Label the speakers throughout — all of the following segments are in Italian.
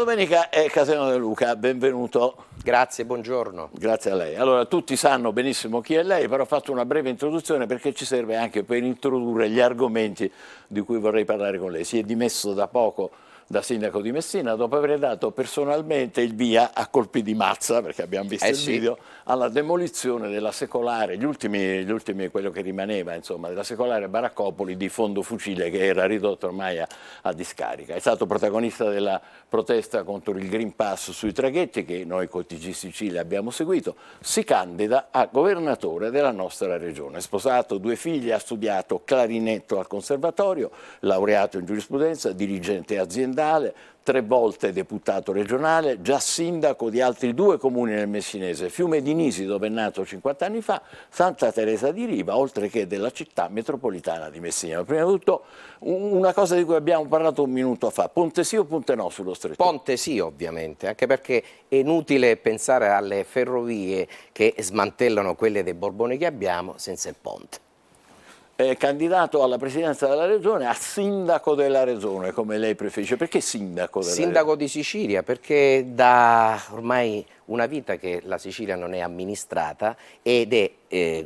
Speaker 1: domenica è Cateno De Luca, benvenuto.
Speaker 2: Grazie, buongiorno.
Speaker 1: Grazie a lei. Allora, tutti sanno benissimo chi è lei, però ho fatto una breve introduzione perché ci serve anche per introdurre gli argomenti di cui vorrei parlare con lei. Si è dimesso da poco da sindaco di Messina dopo aver dato personalmente il via a colpi di mazza, perché abbiamo visto il video, alla demolizione della secolare, gli ultimi quello che rimaneva, insomma, della secolare baraccopoli di fondo fucile che era ridotto ormai a discarica. È stato protagonista della protesta contro il Green Pass sui traghetti che noi con TG Sicilia abbiamo seguito. Si candida a governatore della nostra regione. Sposato, 2 figli, ha studiato clarinetto al conservatorio, laureato in giurisprudenza, dirigente aziendale, 3 volte deputato regionale, già sindaco di altri 2 comuni nel Messinese, Fiume di Nisi dove è nato 50 anni fa, Santa Teresa di Riva, oltre che della città metropolitana di Messina. Prima di tutto una cosa di cui abbiamo parlato un minuto fa, ponte sì o ponte no sullo stretto?
Speaker 2: Ponte sì, ovviamente, anche perché è inutile pensare alle ferrovie che smantellano quelle dei Borboni che abbiamo senza il ponte.
Speaker 1: È candidato alla presidenza della regione, a sindaco della regione, come lei preferisce. Perché sindaco della regione?
Speaker 2: Sindaco di Sicilia, perché da ormai una vita che la Sicilia non è amministrata ed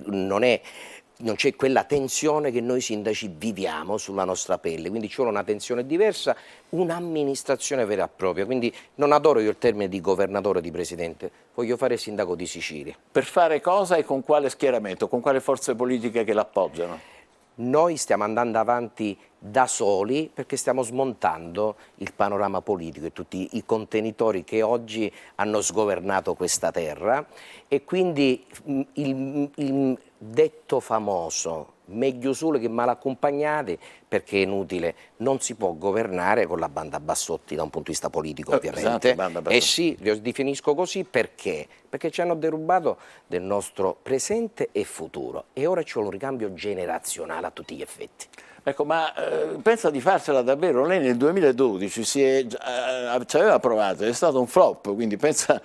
Speaker 2: non c'è quella tensione che noi sindaci viviamo sulla nostra pelle, quindi ci vuole una tensione diversa, un'amministrazione vera e propria, quindi non adoro io il termine di governatore, di presidente, voglio fare sindaco di Sicilia.
Speaker 1: Per fare cosa e con quale schieramento, con quale forze politiche che l'appoggiano?
Speaker 2: Noi stiamo andando avanti da soli perché stiamo smontando il panorama politico e tutti i contenitori che oggi hanno sgovernato questa terra e quindi il detto famoso meglio soli che mal accompagnati, perché è inutile, non si può governare con la banda Bassotti da un punto di vista politico ovviamente. E sì, li definisco così perché ci hanno derubato del nostro presente e futuro e ora c'è un ricambio generazionale a tutti gli effetti.
Speaker 1: Ecco, ma pensa di farsela davvero? Lei nel 2012 ci aveva provato, è stato un flop, quindi pensa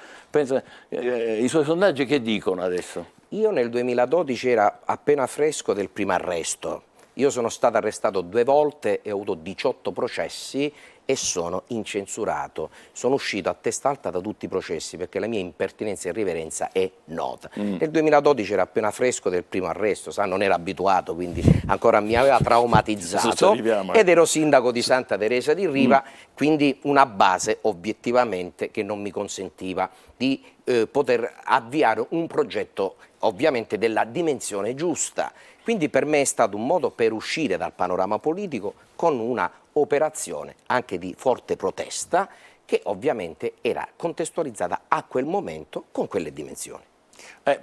Speaker 1: i suoi sondaggi che dicono adesso?
Speaker 2: Io nel 2012 era appena fresco del primo arresto. Io sono stato arrestato 2 volte e ho avuto 18 processi e sono incensurato. Sono uscito a testa alta da tutti i processi perché la mia impertinenza e irriverenza è nota. Nel 2012 era appena fresco del primo arresto, non era abituato, quindi ancora mi aveva traumatizzato ed ero sindaco di Santa Teresa di Riva, quindi una base obiettivamente che non mi consentiva di poter avviare un progetto ovviamente della dimensione giusta. Quindi per me è stato un modo per uscire dal panorama politico con una operazione anche di forte protesta che ovviamente era contestualizzata a quel momento con quelle dimensioni.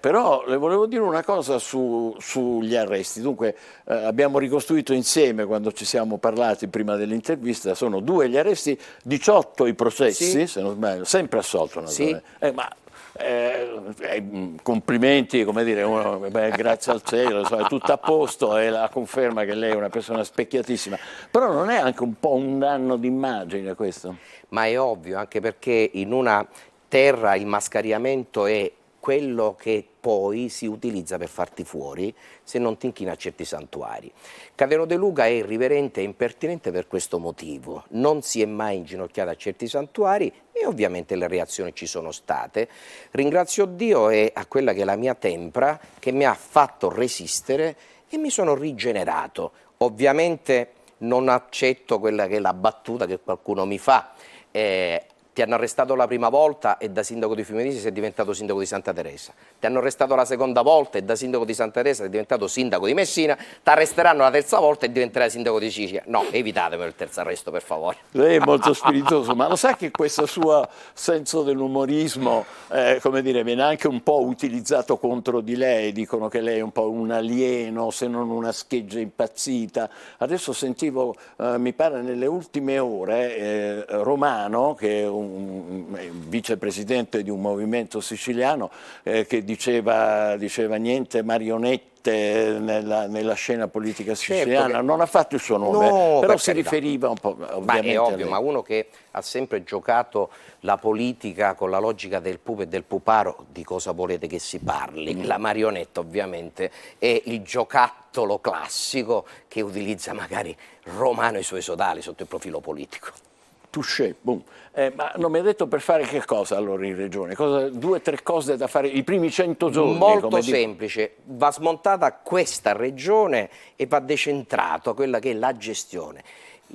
Speaker 1: Però le volevo dire una cosa sugli arresti. Dunque abbiamo ricostruito insieme quando ci siamo parlati prima dell'intervista, sono 2 gli arresti, 18 i processi, sì, se non sbaglio, sempre assolto naturalmente. Sì. Complimenti, come dire, grazie al cielo, è tutto a posto e la conferma che lei è una persona specchiatissima, però non è anche un po' un danno d'immagine questo?
Speaker 2: Ma è ovvio, anche perché in una terra il mascariamento è quello che poi si utilizza per farti fuori se non ti inchini a certi santuari. Cateno De Luca è irriverente e impertinente per questo motivo, non si è mai inginocchiato a certi santuari e ovviamente le reazioni ci sono state. Ringrazio Dio e a quella che è la mia tempra che mi ha fatto resistere e mi sono rigenerato. Ovviamente non accetto quella che è la battuta che qualcuno mi fa. Ti hanno arrestato la prima volta e da sindaco di Fiume di Nisi sei diventato sindaco di Santa Teresa. Ti hanno arrestato la seconda volta e da sindaco di Santa Teresa sei diventato sindaco di Messina. Ti arresteranno la terza volta e diventerai sindaco di Sicilia. No, evitatemi il terzo arresto, per favore.
Speaker 1: Lei è molto spiritoso, ma lo sa che questo suo senso dell'umorismo, come dire, viene anche un po' utilizzato contro di lei. Dicono che lei è un po' un alieno, se non una scheggia impazzita. Adesso sentivo, mi pare nelle ultime ore, Romano, che è un vicepresidente di un movimento siciliano, che diceva niente marionette nella scena politica siciliana. Certo, non ha fatto il suo nome, no, però si riferiva un po', ovviamente.
Speaker 2: Ma è ovvio, ma uno che ha sempre giocato la politica con la logica del pupo e del puparo, di cosa volete che si parli? La marionetta ovviamente è il giocattolo classico che utilizza magari Romano e i suoi sodali sotto il profilo politico.
Speaker 1: touché, boom. Ma non mi ha detto per fare che cosa allora in regione? 2 o 3 cose da fare i primi 100 giorni?
Speaker 2: Molto semplice, va smontata questa regione e va decentrato quella che è la gestione.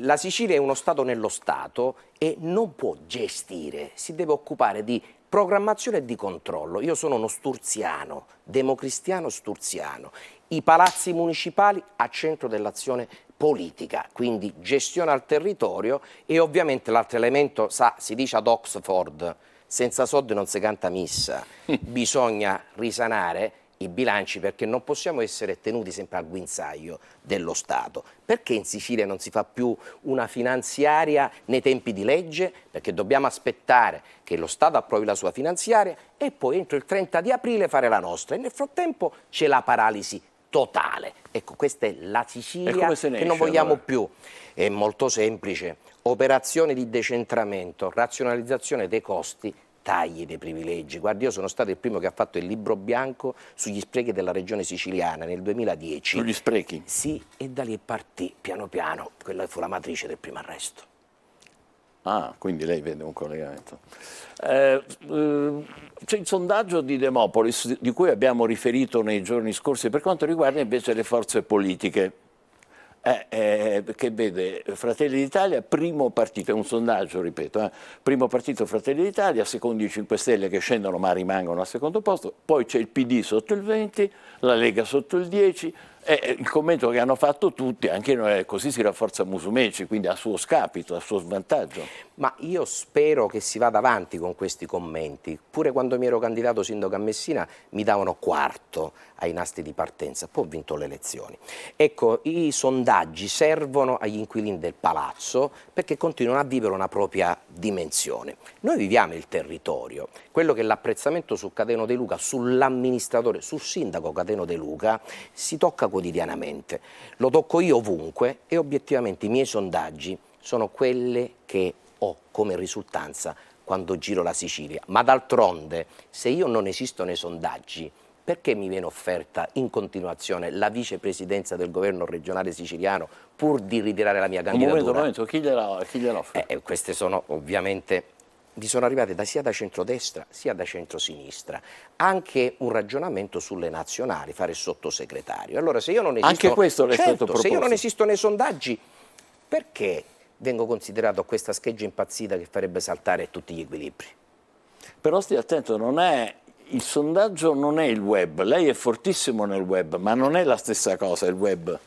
Speaker 2: La Sicilia è uno Stato nello Stato e non può gestire, si deve occupare di programmazione e di controllo. Io sono uno sturziano, democristiano sturziano. I palazzi municipali a centro dell'azione politica, quindi gestione al territorio e ovviamente l'altro elemento, si dice ad Oxford, senza soldi non si canta missa, bisogna risanare i bilanci perché non possiamo essere tenuti sempre al guinzaglio dello Stato. Perché in Sicilia non si fa più una finanziaria nei tempi di legge? Perché dobbiamo aspettare che lo Stato approvi la sua finanziaria e poi entro il 30 di aprile fare la nostra e nel frattempo c'è la paralisi totale. Ecco, questa è la Sicilia che non vogliamo più. È molto semplice, operazione di decentramento, razionalizzazione dei costi, tagli dei privilegi. Guardi, io sono stato il primo che ha fatto il libro bianco sugli sprechi della regione siciliana nel 2010.
Speaker 1: Sugli sprechi?
Speaker 2: Sì, e da lì partì piano piano, quella fu la matrice del primo arresto.
Speaker 1: Ah, quindi lei vede un collegamento. C'è il sondaggio di Demopolis di cui abbiamo riferito nei giorni scorsi per quanto riguarda invece le forze politiche. Che vede Fratelli d'Italia primo partito, è un sondaggio ripeto, primo partito Fratelli d'Italia, secondo i 5 Stelle che scendono ma rimangono al secondo posto, poi c'è il PD sotto il 20, la Lega sotto il 10 e il commento che hanno fatto tutti, anche noi, così si rafforza Musumeci, quindi a suo scapito, a suo svantaggio.
Speaker 2: Ma io spero che si vada avanti con questi commenti. Pure quando mi ero candidato sindaco a Messina mi davano quarto ai nastri di partenza, poi ho vinto le elezioni. Ecco, i sondaggi servono agli inquilini del palazzo perché continuano a vivere una propria dimensione. Noi viviamo il territorio, quello che l'apprezzamento su Cateno De Luca, sull'amministratore, sul sindaco Cateno De Luca, si tocca quotidianamente. Lo tocco io ovunque e obiettivamente i miei sondaggi sono quelle che ho come risultanza quando giro la Sicilia. Ma d'altronde, se io non esisto nei sondaggi, perché mi viene offerta in continuazione la vicepresidenza del governo regionale siciliano pur di ritirare la mia candidatura?
Speaker 1: Un momento, chi gliela offre?
Speaker 2: Queste sono ovviamente, mi sono arrivate sia da centrodestra sia da centrosinistra. Anche un ragionamento sulle nazionali, fare il sottosegretario. Allora, se io non esisto,
Speaker 1: anche questo le è stato proposto.
Speaker 2: Se io non esisto nei sondaggi, perché vengo considerato questa scheggia impazzita che farebbe saltare tutti gli equilibri?
Speaker 1: Però stia attento, il sondaggio non è il web, lei è fortissimo nel web, ma non è la stessa cosa il web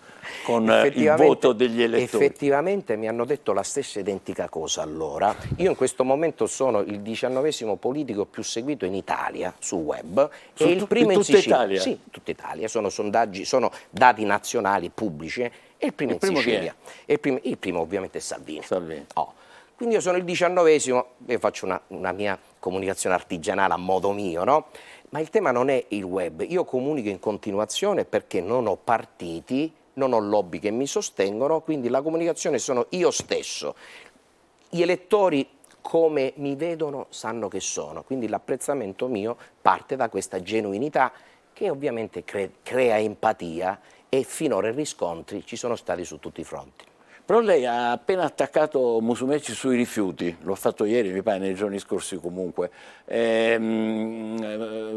Speaker 1: con il voto degli elettori.
Speaker 2: Effettivamente mi hanno detto la stessa identica cosa allora. Io in questo momento sono il 19° politico più seguito in Italia sul web e il primo in Sicilia.
Speaker 1: Italia?
Speaker 2: Sì, tutta Italia, sono sondaggi, sono dati nazionali pubblici e il primo in Sicilia. Il primo ovviamente è Salvini. Quindi io sono il 19°, io faccio una mia comunicazione artigianale a modo mio, no? Ma il tema non è il web, io comunico in continuazione perché non ho partiti, non ho lobby che mi sostengono, quindi la comunicazione sono io stesso. Gli elettori come mi vedono sanno che sono, quindi l'apprezzamento mio parte da questa genuinità che ovviamente crea empatia e finora i riscontri ci sono stati su tutti i fronti.
Speaker 1: Però lei ha appena attaccato Musumeci sui rifiuti, l'ho fatto ieri, mi pare, nei giorni scorsi comunque,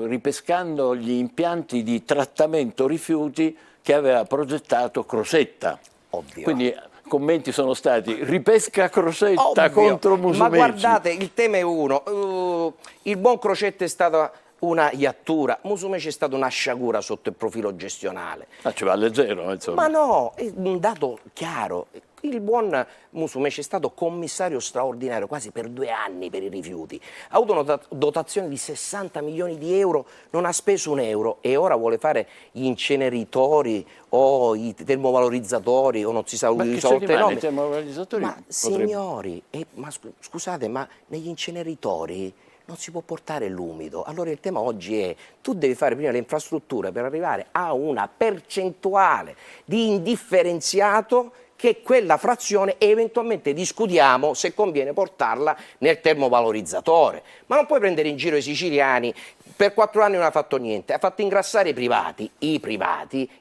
Speaker 1: ripescando gli impianti di trattamento rifiuti che aveva progettato Crosetta.
Speaker 2: Ovvio.
Speaker 1: Quindi commenti sono stati ripesca Crosetta contro Musumeci.
Speaker 2: Ma guardate, il tema è uno, il buon Crocetta è stata una iattura, Musumeci è stata una sciagura sotto il profilo gestionale.
Speaker 1: Ci va leggero, insomma.
Speaker 2: Ma no, è un dato chiaro. Il buon Musumeci è stato commissario straordinario quasi per 2 anni per i rifiuti, ha avuto una dotazione di 60 milioni di euro, non ha speso un euro e ora vuole fare gli inceneritori o i termovalorizzatori o non si sa
Speaker 1: i termovalorizzatori.
Speaker 2: Ma signori, ma scusate, ma negli inceneritori non si può portare l'umido. Allora il tema oggi è: tu devi fare prima le infrastrutture per arrivare a una percentuale di indifferenziato che quella frazione e eventualmente discutiamo se conviene portarla nel termovalorizzatore. Ma non puoi prendere in giro i siciliani. Per 4 anni non ha fatto niente, ha fatto ingrassare i privati,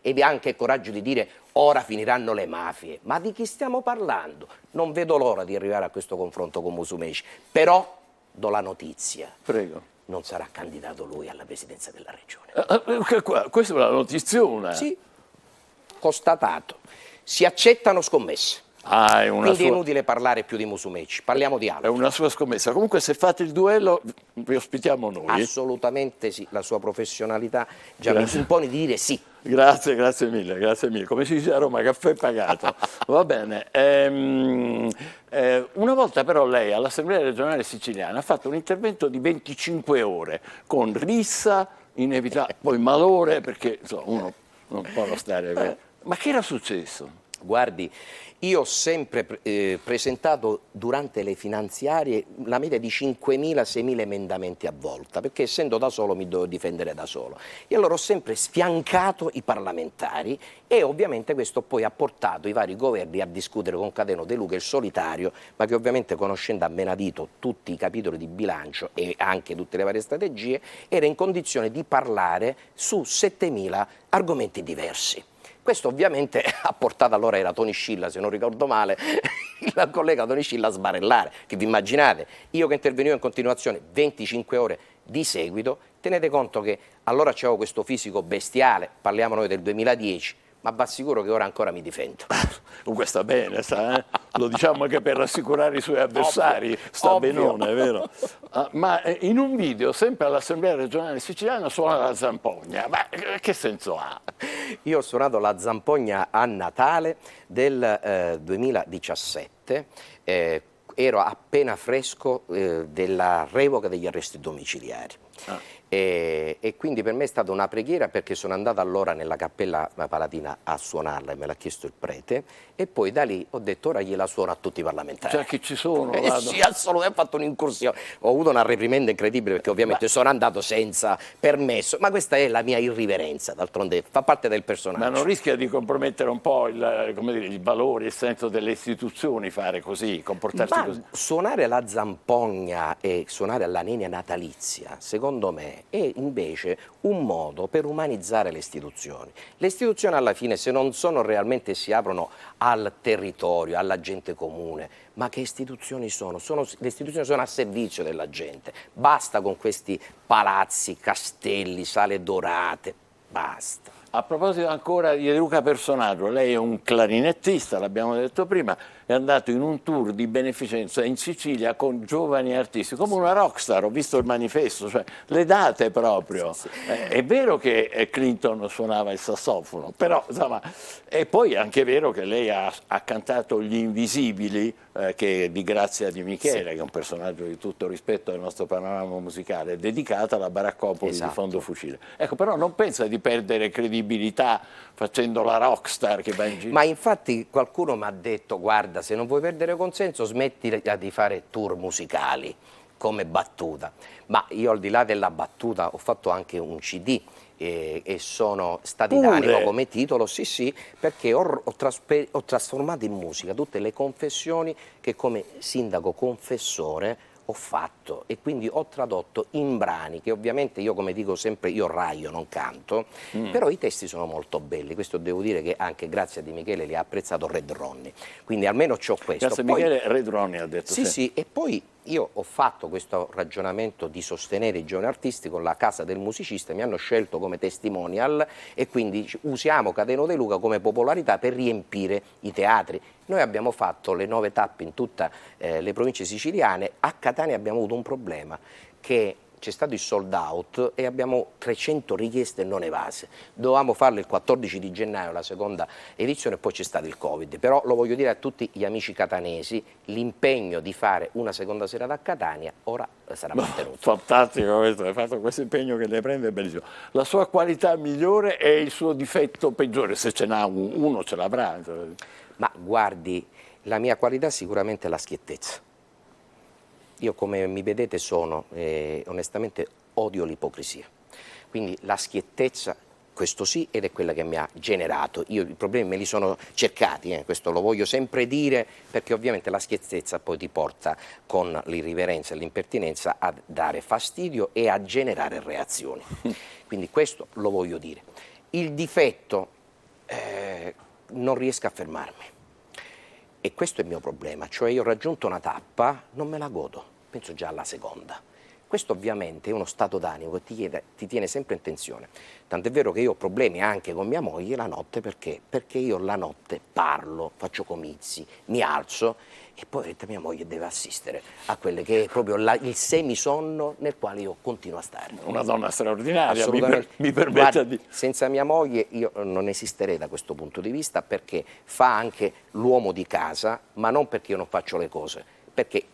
Speaker 2: e vi ha anche il coraggio di dire ora finiranno le mafie. Ma di chi stiamo parlando? Non vedo l'ora di arrivare a questo confronto con Musumeci, però do la notizia.
Speaker 1: Prego.
Speaker 2: Non sarà candidato lui alla presidenza della regione.
Speaker 1: Questa è una notiziona.
Speaker 2: Sì, constatato. Si accettano scommesse.
Speaker 1: Ah,
Speaker 2: Quindi è inutile parlare più di Musumeci, parliamo di altro.
Speaker 1: È una sua scommessa. Comunque se fate il duello vi ospitiamo noi.
Speaker 2: Assolutamente sì, la sua professionalità già mi impone di dire sì.
Speaker 1: Grazie mille, grazie mille. Come si dice a Roma, caffè pagato. Va bene. Una volta però lei all'Assemblea regionale siciliana ha fatto un intervento di 25 ore con rissa, inevitabile, poi malore, perché insomma, uno non può non stare. Ma che era successo?
Speaker 2: Guardi, io ho sempre presentato durante le finanziarie la media di 5.000-6.000 emendamenti a volta, perché essendo da solo mi dovevo difendere da solo. E allora ho sempre sfiancato i parlamentari e ovviamente questo poi ha portato i vari governi a discutere con Cateno De Luca, il solitario, ma che ovviamente conoscendo a menadito tutti i capitoli di bilancio e anche tutte le varie strategie, era in condizione di parlare su 7.000 argomenti diversi. Questo ovviamente ha portato, allora era Tony Scilla, se non ricordo male, il collega Tony Scilla a sbarellare, che vi immaginate, io che intervenivo in continuazione 25 ore di seguito, tenete conto che allora c'avevo questo fisico bestiale, parliamo noi del 2010, ma va sicuro che ora ancora mi difendo.
Speaker 1: Comunque sta bene, lo diciamo anche per rassicurare i suoi avversari, sta benone, è vero? Ma in un video, sempre all'Assemblea regionale siciliana, suona la zampogna, ma che senso ha?
Speaker 2: Io ho suonato la zampogna a Natale del 2017, ero appena fresco della revoca degli arresti domiciliari. E quindi per me è stata una preghiera, perché sono andato allora nella cappella palatina a suonarla e me l'ha chiesto il prete, e poi da lì ho detto ora gliela suono a tutti i parlamentari.
Speaker 1: Cioè che ci sono?
Speaker 2: Sì, assolutamente, ho fatto un'incursione, ho avuto una reprimenda incredibile perché ovviamente sono andato senza permesso, ma questa è la mia irriverenza, d'altronde fa parte del personaggio.
Speaker 1: Ma non rischia di compromettere un po' il valore, il senso delle istituzioni fare così, comportarsi così?
Speaker 2: Suonare la zampogna e suonare alla nenia natalizia, secondo me, è invece un modo per umanizzare le istituzioni. Le istituzioni alla fine, se non sono realmente, si aprono al territorio, alla gente comune, ma che istituzioni sono? Le istituzioni sono a servizio della gente. Basta con questi palazzi, castelli, sale dorate, basta.
Speaker 1: A proposito ancora di De Luca personaggio, lei è un clarinettista, l'abbiamo detto prima, è andato in un tour di beneficenza in Sicilia con giovani artisti, come una rockstar, ho visto il manifesto, cioè le date proprio. Sì. È vero che Clinton suonava il sassofono, però insomma, e poi è anche vero che lei ha cantato Gli Invisibili, che di Grazia Di Michele, sì, che è un personaggio di tutto rispetto al nostro panorama musicale, dedicata alla Baraccopoli, esatto, di Fondo Fucile. Ecco, però non pensa di perdere credibilità facendo la rockstar che va in giro?
Speaker 2: Ma infatti qualcuno mi ha detto, guarda, se non vuoi perdere consenso smetti di fare tour musicali come battuta. Ma io al di là della battuta ho fatto anche un CD e sono Stati d'animo come titolo, sì, perché ho trasformato in musica tutte le confessioni che come sindaco confessore ho fatto, e quindi ho tradotto in brani che ovviamente io, come dico sempre, io raio, non canto, però i testi sono molto belli. Questo devo dire che anche grazie a Di Michele li ha apprezzato Red Ronnie, quindi almeno c'ho questo.
Speaker 1: Grazie a Michele, Red Ronnie ha detto.
Speaker 2: Sì, e poi io ho fatto questo ragionamento di sostenere i giovani artisti con la Casa del Musicista, mi hanno scelto come testimonial e quindi usiamo Cateno De Luca come popolarità per riempire i teatri. Noi abbiamo fatto le 9 tappe in tutte le province siciliane, a Catania abbiamo avuto un problema, che c'è stato il sold out e abbiamo 300 richieste non evase. Dovevamo farlo il 14 di gennaio, la seconda edizione, e poi c'è stato il Covid. Però lo voglio dire a tutti gli amici catanesi, l'impegno di fare una seconda serata a Catania ora sarà mantenuto.
Speaker 1: Fantastico questo, hai fatto questo impegno che lei prende, è bellissimo. La sua qualità migliore e il suo difetto peggiore, se ce n'ha uno ce l'avrà.
Speaker 2: Ma guardi, la mia qualità sicuramente è la schiettezza. Io, come mi vedete, onestamente odio l'ipocrisia, quindi la schiettezza questo sì, ed è quella che mi ha generato. Io i problemi me li sono cercati, questo lo voglio sempre dire, perché ovviamente la schiettezza poi ti porta con l'irriverenza e l'impertinenza a dare fastidio e a generare reazioni. Quindi questo lo voglio dire. Il difetto, non riesco a fermarmi. E questo è il mio problema, cioè io ho raggiunto una tappa, non me la godo, penso già alla seconda. Questo ovviamente è uno stato d'animo che ti tiene sempre in tensione. Tant'è vero che io ho problemi anche con mia moglie la notte, perché io la notte parlo, faccio comizi, mi alzo e poi mia moglie deve assistere a quelle che è proprio il semisonno nel quale io continuo a stare.
Speaker 1: Una donna straordinaria,
Speaker 2: Assolutamente.
Speaker 1: mi permetta di...
Speaker 2: Senza mia moglie io non esisterei da questo punto di vista, perché fa anche l'uomo di casa, ma non perché io non faccio le cose, perché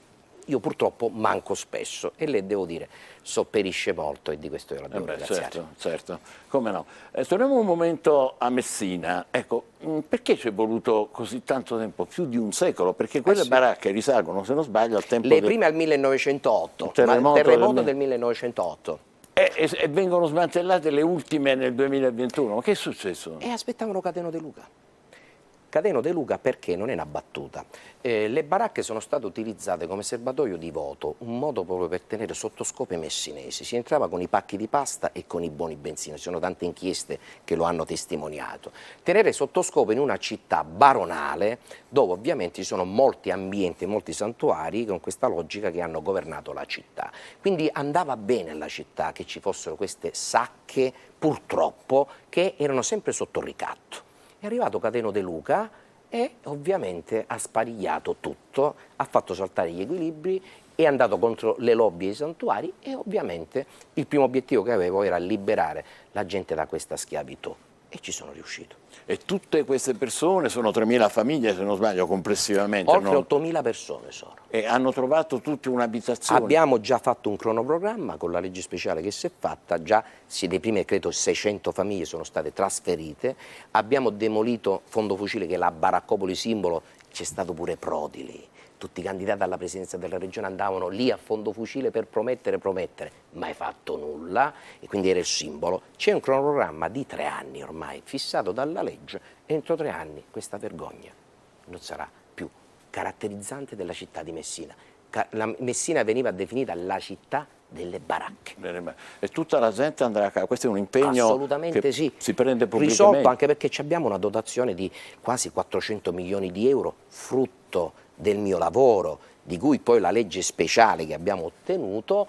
Speaker 2: io purtroppo manco spesso e lei, devo dire, sopperisce molto e di questo io la devo ringraziare.
Speaker 1: Certo, come no. Torniamo un momento a Messina. Ecco, perché ci è voluto così tanto tempo, più di un secolo? Perché quelle baracche risalgono, se non sbaglio, al tempo
Speaker 2: le prime al 1908, terremoto del 1908.
Speaker 1: E vengono smantellate le ultime nel 2021. Ma che è successo?
Speaker 2: E aspettavano Cateno De Luca. Cateno De Luca, perché non è una battuta, le baracche sono state utilizzate come serbatoio di voto, un modo proprio per tenere sotto scopa i messinesi. Si entrava con i pacchi di pasta e con i buoni benzina, ci sono tante inchieste che lo hanno testimoniato. Tenere sotto scopa in una città baronale, dove ovviamente ci sono molti ambienti, molti santuari con questa logica che hanno governato la città. Quindi andava bene alla città che ci fossero queste sacche, purtroppo, che erano sempre sotto ricatto. È arrivato Cateno De Luca e ovviamente ha sparigliato tutto, ha fatto saltare gli equilibri, è andato contro le lobby e i santuari e ovviamente il primo obiettivo che avevo era liberare la gente da questa schiavitù e ci sono riuscito.
Speaker 1: E tutte queste persone, sono 3.000 famiglie se non sbaglio complessivamente.
Speaker 2: Oltre 8.000 persone sono.
Speaker 1: E hanno trovato tutti un'abitazione.
Speaker 2: Abbiamo già fatto un cronoprogramma con la legge speciale che si è fatta, già dei primi credo 600 famiglie sono state trasferite, abbiamo demolito Fondo Fucile che è la baraccopoli simbolo, c'è stato pure Prodi lì. Tutti i candidati alla presidenza della regione andavano lì a Fondo Fucile per promettere, mai fatto nulla e quindi era il simbolo. C'è un cronoprogramma di 3 anni ormai, fissato dalla legge, e entro 3 anni questa vergogna non sarà più caratterizzante della città di Messina. Messina veniva definita la città delle baracche.
Speaker 1: E tutta la gente andrà a casa, questo è un impegno
Speaker 2: assolutamente
Speaker 1: che
Speaker 2: sì.
Speaker 1: Si prende pubblicamente.
Speaker 2: Risolto anche perché abbiamo una dotazione di quasi 400 milioni di euro, frutto del mio lavoro, di cui poi la legge speciale che abbiamo ottenuto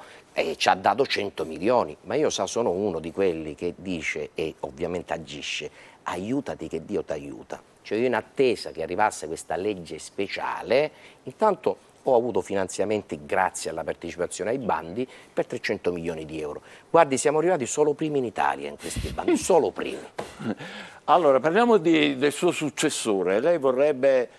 Speaker 2: ci ha dato 100 milioni, ma io sono uno di quelli che dice e ovviamente agisce, aiutati che Dio ti aiuta. Cioè io in attesa che arrivasse questa legge speciale, intanto ho avuto finanziamenti grazie alla partecipazione ai bandi per 300 milioni di euro. Guardi, siamo arrivati solo primi in Italia in questi bandi, solo primi.
Speaker 1: Allora, parliamo del suo successore. Lei vorrebbe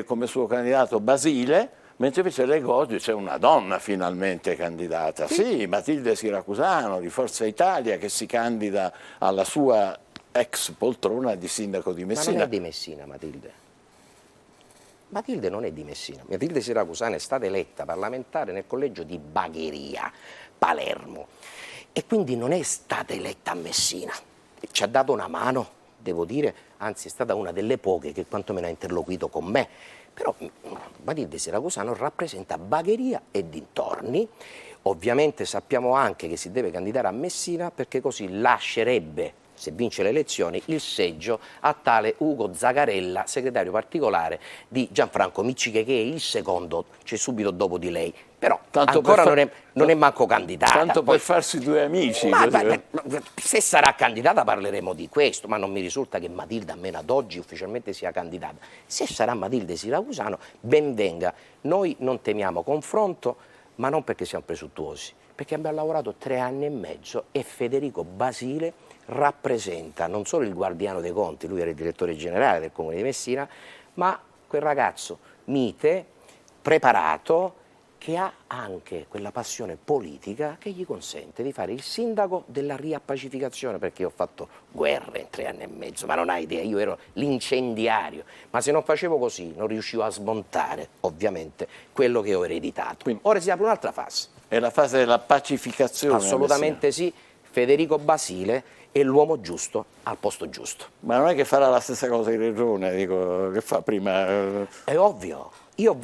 Speaker 1: come suo candidato Basile, mentre invece leggo oggi c'è una donna finalmente candidata. Sì, Matilde Siracusano di Forza Italia che si candida alla sua ex poltrona di sindaco di Messina.
Speaker 2: Ma non è di Messina, Matilde. Matilde non è di Messina. Matilde Siracusano è stata eletta parlamentare nel collegio di Bagheria, Palermo, e quindi non è stata eletta a Messina. Ci ha dato una mano, devo dire, anzi è stata una delle poche che quantomeno ha interloquito con me. Però Matilde Siracusano rappresenta Bagheria e dintorni. Ovviamente sappiamo anche che si deve candidare a Messina perché così lascerebbe, se vince le elezioni, il seggio a tale Ugo Zagarella, segretario particolare di Gianfranco Micciche, che è il secondo, cioè subito dopo di lei. Però tanto ancora non è manco candidata.
Speaker 1: Tanto per farsi due amici.
Speaker 2: Se sarà candidata parleremo di questo, ma non mi risulta che Matilde, almeno ad oggi, ufficialmente sia candidata. Se sarà Matilde Siracusano, ben venga. Noi non temiamo confronto, ma non perché siamo presuntuosi, perché abbiamo lavorato 3 anni e mezzo e Federico Basile rappresenta non solo il guardiano dei conti, lui era il direttore generale del Comune di Messina, ma quel ragazzo mite, preparato, che ha anche quella passione politica che gli consente di fare il sindaco della riappacificazione, perché io ho fatto guerre in 3 anni e mezzo, ma non hai idea, io ero l'incendiario, ma se non facevo così non riuscivo a smontare ovviamente quello che ho ereditato.
Speaker 1: Quindi,
Speaker 2: ora si apre un'altra fase.
Speaker 1: È la fase della pacificazione.
Speaker 2: Assolutamente sì. Federico Basile è l'uomo giusto al posto giusto.
Speaker 1: Ma non è che farà la stessa cosa in regione, dico, che fa prima?
Speaker 2: È ovvio. Io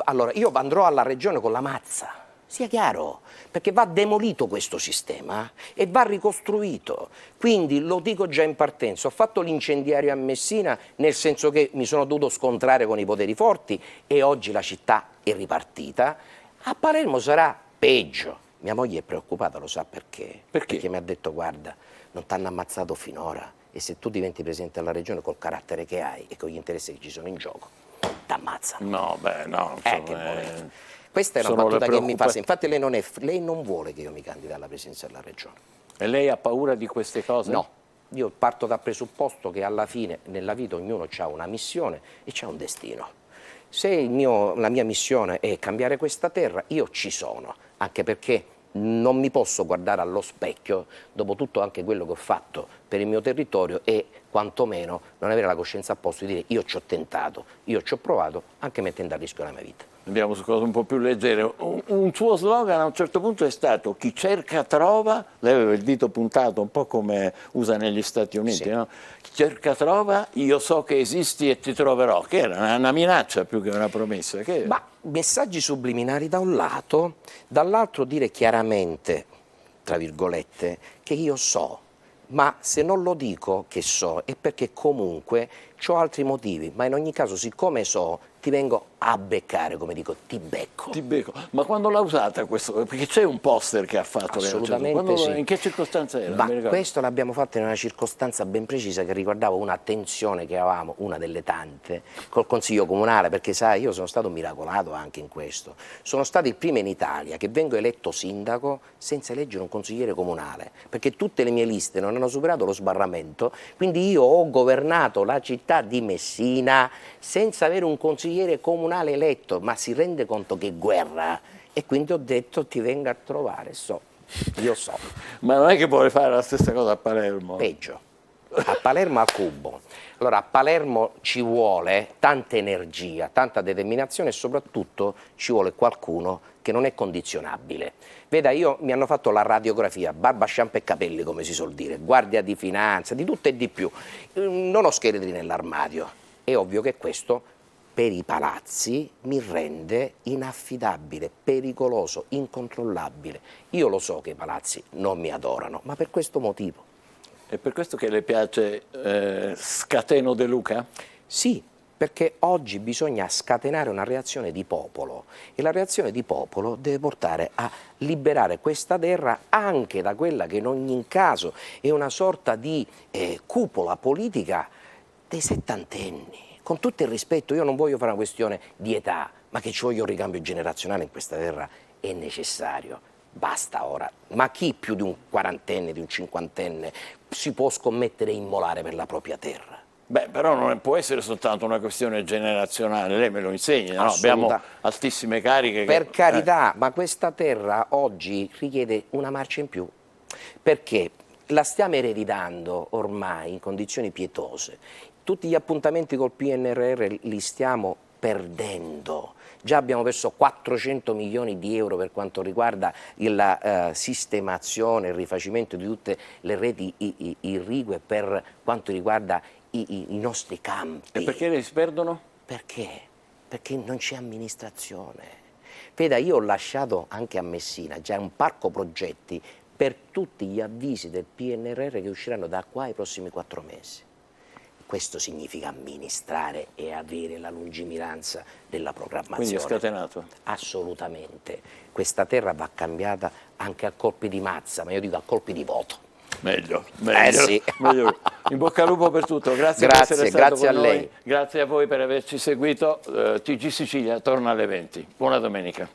Speaker 2: andrò alla regione con la mazza, sia chiaro, perché va demolito questo sistema e va ricostruito. Quindi lo dico già in partenza, ho fatto l'incendiario a Messina nel senso che mi sono dovuto scontrare con i poteri forti e oggi la città è ripartita. A Palermo sarà peggio. Mia moglie è preoccupata, lo sa perché? Perché mi ha detto: guarda, non ti hanno ammazzato finora e se tu diventi presidente della regione col carattere che hai e con gli interessi che ci sono in gioco, ti ammazzano.
Speaker 1: No, beh, no. Insomma,
Speaker 2: Che volete. Questa è una battuta che mi fa. Infatti lei non vuole che io mi candidi alla presidenza della regione.
Speaker 1: E lei ha paura di queste cose?
Speaker 2: No, io parto dal presupposto che alla fine nella vita ognuno ha una missione e c'ha un destino. Se la mia missione è cambiare questa terra, io ci sono, anche perché non mi posso guardare allo specchio, dopo tutto anche quello che ho fatto per il mio territorio, e quantomeno non avere la coscienza a posto di dire: io ci ho tentato, io ci ho provato, anche mettendo a rischio la mia vita.
Speaker 1: Andiamo su cose un po' più leggere. Un suo slogan a un certo punto è stato: chi cerca trova. Lei aveva il dito puntato, un po' come usa negli Stati Uniti, sì. No? Chi cerca trova, io so che esisti e ti troverò, che era una minaccia più che una promessa. Che...
Speaker 2: Ma messaggi subliminali da un lato, dall'altro dire chiaramente, tra virgolette, che io so, ma se non lo dico che so è perché comunque ho altri motivi, ma in ogni caso siccome so ti vengo a beccare, come dico, ti becco.
Speaker 1: Ti becco. Ma quando l'ha usata questo? Perché c'è un poster che ha fatto.
Speaker 2: Assolutamente sì.
Speaker 1: In che circostanza era?
Speaker 2: Ma questo l'abbiamo fatto in una circostanza ben precisa che riguardava una tensione che avevamo, una delle tante, col Consiglio Comunale, perché sai, io sono stato miracolato anche in questo. Sono stato il primo in Italia che vengo eletto sindaco senza eleggere un consigliere comunale, perché tutte le mie liste non hanno superato lo sbarramento, quindi io ho governato la città di Messina senza avere un consigliere comunale eletto, ma si rende conto che guerra, e quindi ho detto ti vengo a trovare, io so.
Speaker 1: Ma non è che vuole fare la stessa cosa a Palermo?
Speaker 2: Peggio, a Palermo al cubo. Allora a Palermo ci vuole tanta energia, tanta determinazione e soprattutto ci vuole qualcuno che non è condizionabile. Veda, mi hanno fatto la radiografia, barba, shampoo e capelli, come si suol dire, guardia di finanza, di tutto e di più. Non ho scheletri nell'armadio. È ovvio che questo per i palazzi mi rende inaffidabile, pericoloso, incontrollabile. Io lo so che i palazzi non mi adorano, ma per questo motivo.
Speaker 1: È per questo che le piace Scateno De Luca?
Speaker 2: Sì, perché oggi bisogna scatenare una reazione di popolo e la reazione di popolo deve portare a liberare questa terra anche da quella che in ogni caso è una sorta di cupola politica dei settantenni. Con tutto il rispetto, io non voglio fare una questione di età, ma che ci voglia un ricambio generazionale in questa terra è necessario. Basta ora. Ma chi più di un quarantenne, di un cinquantenne si può scommettere e immolare per la propria terra?
Speaker 1: Beh, però non può essere soltanto una questione generazionale, lei me lo insegna, no? Abbiamo altissime cariche.
Speaker 2: Per carità, ma questa terra oggi richiede una marcia in più, perché la stiamo ereditando ormai in condizioni pietose. Tutti gli appuntamenti col PNRR li stiamo perdendo. Già abbiamo perso 400 milioni di euro per quanto riguarda la sistemazione, il rifacimento di tutte le reti irrigue per quanto riguarda i nostri campi.
Speaker 1: E perché le si perdono?
Speaker 2: Perché? Perché non c'è amministrazione. Veda, io ho lasciato anche a Messina già un parco progetti per tutti gli avvisi del PNRR che usciranno da qua ai prossimi 4 mesi. Questo significa amministrare e avere la lungimiranza della programmazione.
Speaker 1: Quindi è scatenato?
Speaker 2: Assolutamente. Questa terra va cambiata anche a colpi di mazza, ma io dico a colpi di voto.
Speaker 1: Meglio.
Speaker 2: Sì.
Speaker 1: Meglio. In bocca al lupo per tutto. Grazie per essere stato
Speaker 2: grazie
Speaker 1: con
Speaker 2: a
Speaker 1: noi.
Speaker 2: lei.
Speaker 1: Grazie a voi per averci seguito. TG Sicilia torna alle 20. Buona domenica.